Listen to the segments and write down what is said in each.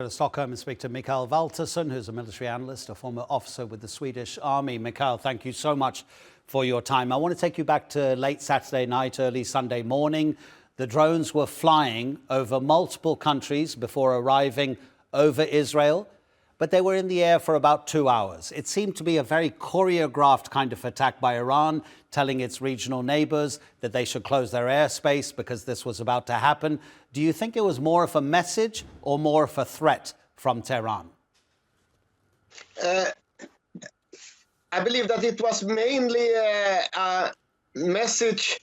Go to Stockholm and speak to Mikael Valtersson, who's a military analyst, a former officer with the Swedish Army. Mikael, thank you so much for your time. I want to take you back to late Saturday night, early Sunday morning. The drones were flying over multiple countries before arriving over Israel, but they were in the air for about 2 hours. It seemed to be a very choreographed kind of attack by Iran, telling its regional neighbors that they should close their airspace because this was about to happen. Do you think it was more of a message or more of a threat from Tehran? I believe that it was mainly a message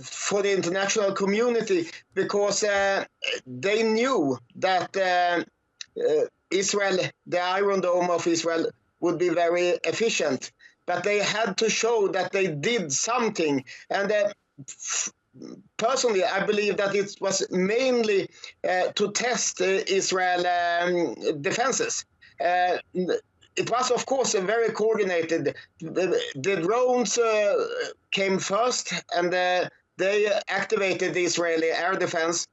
for the international community because they knew that Israel, the Iron Dome of Israel, would be very efficient. But they had to show that they did something. And personally, I believe that it was mainly to test Israel defenses. It was, of course, very coordinated. The drones came first, and they activated the Israeli air defense.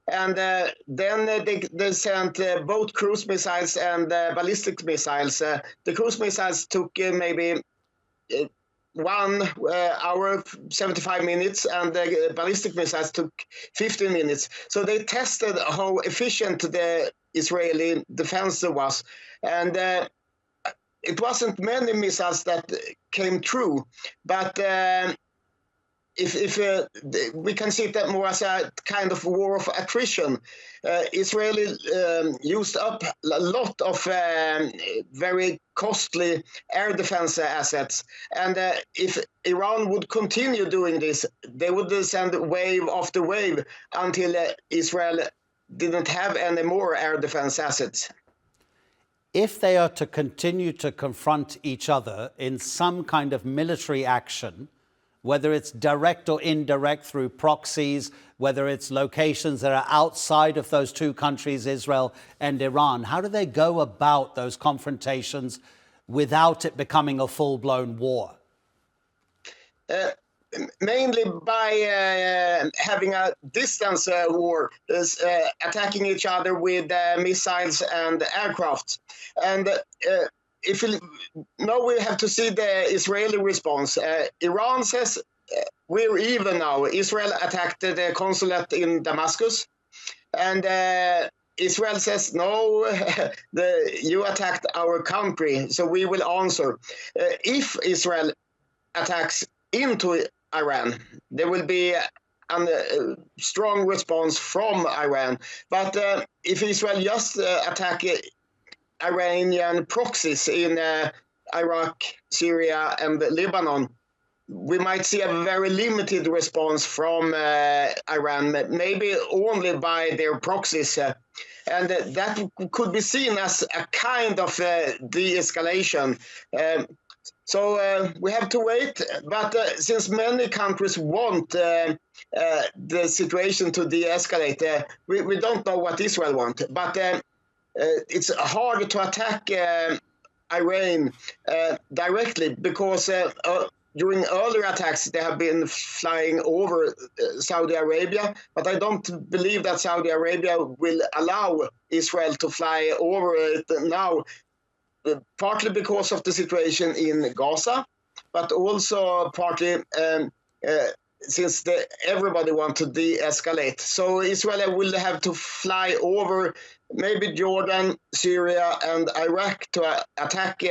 And then they sent both cruise missiles and ballistic missiles. The cruise missiles took maybe 1 hour, 75 minutes, and the ballistic missiles took 15 minutes. So they tested how efficient the Israeli defense was. And it wasn't many missiles that came true, but if we can see that more as a kind of war of attrition. Israeli used up a lot of very costly air defense assets, and if Iran would continue doing this, they would send wave after wave until Israel didn't have any more air defense assets. If they are to continue to confront each other in some kind of military action, whether it's direct or indirect through proxies, whether it's locations that are outside of those two countries, Israel and Iran, how do they go about those confrontations without it becoming a full-blown war? Mainly by having a distance war, attacking each other with missiles and aircraft. And now we have to see the Israeli response. Iran says we're even now. Israel attacked the consulate in Damascus, and Israel says no, you attacked our country, so we will answer. If Israel attacks into Iran, there will be a strong response from Iran. But if Israel just attack Iranian proxies in Iraq, Syria, and Lebanon, we might see a very limited response from Iran, maybe only by their proxies. And that could be seen as a kind of de-escalation. So we have to wait, but since many countries want the situation to de-escalate, we don't know what Israel wants. But it's hard to attack Iran directly because during earlier attacks they have been flying over Saudi Arabia, but I don't believe that Saudi Arabia will allow Israel to fly over it now. Partly because of the situation in Gaza, but also partly since everybody wants to de-escalate. So Israel will have to fly over maybe Jordan, Syria, and Iraq to attack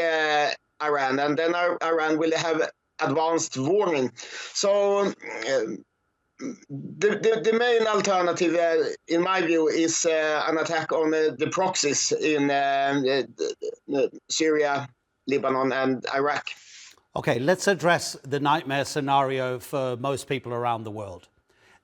Iran, and then Iran will have advanced warning. So the main alternative, in my view, is an attack on the proxies in Syria, Lebanon, and Iraq. Okay, let's address the nightmare scenario for most people around the world,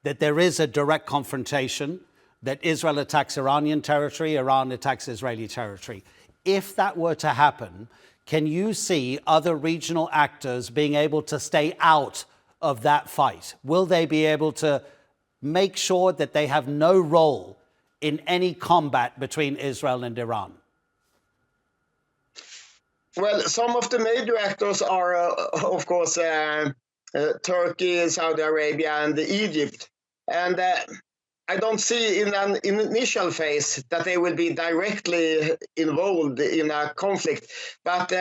that there is a direct confrontation, that Israel attacks Iranian territory, Iran attacks Israeli territory. If that were to happen, can you see other regional actors being able to stay out of that fight? Will they be able to make sure that they have no role in any combat between Israel and Iran? Well, some of the major actors are, of course, Turkey, Saudi Arabia, and Egypt. And I don't see in an initial phase that they will be directly involved in a conflict, but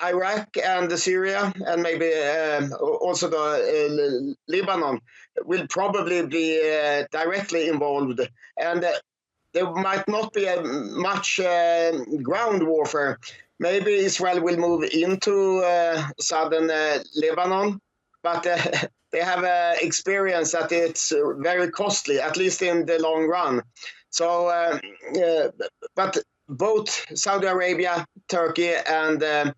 Iraq and Syria and maybe also the Lebanon will probably be directly involved, and there might not be much ground warfare. Maybe Israel will move into southern Lebanon, but they have experience that it's very costly, at least in the long run. So, but both Saudi Arabia, Turkey, and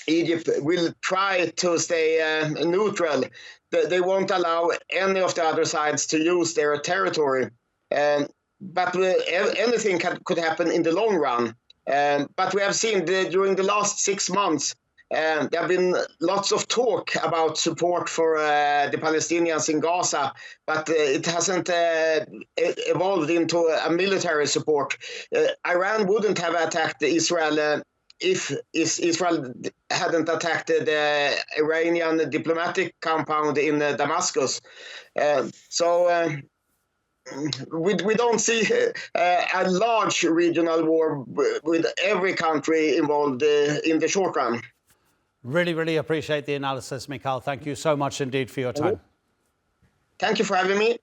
Egypt will try to stay neutral. They won't allow any of the other sides to use their territory. But anything could happen in the long run. But we have seen during the last 6 months, there have been lots of talk about support for the Palestinians in Gaza, but it hasn't evolved into a military support. Iran wouldn't have attacked Israel if Israel hadn't attacked the Iranian diplomatic compound in Damascus. We don't see a large regional war with every country involved in the short run. Really, really appreciate the analysis, Mikael. Thank you so much indeed for your time. Thank you for having me.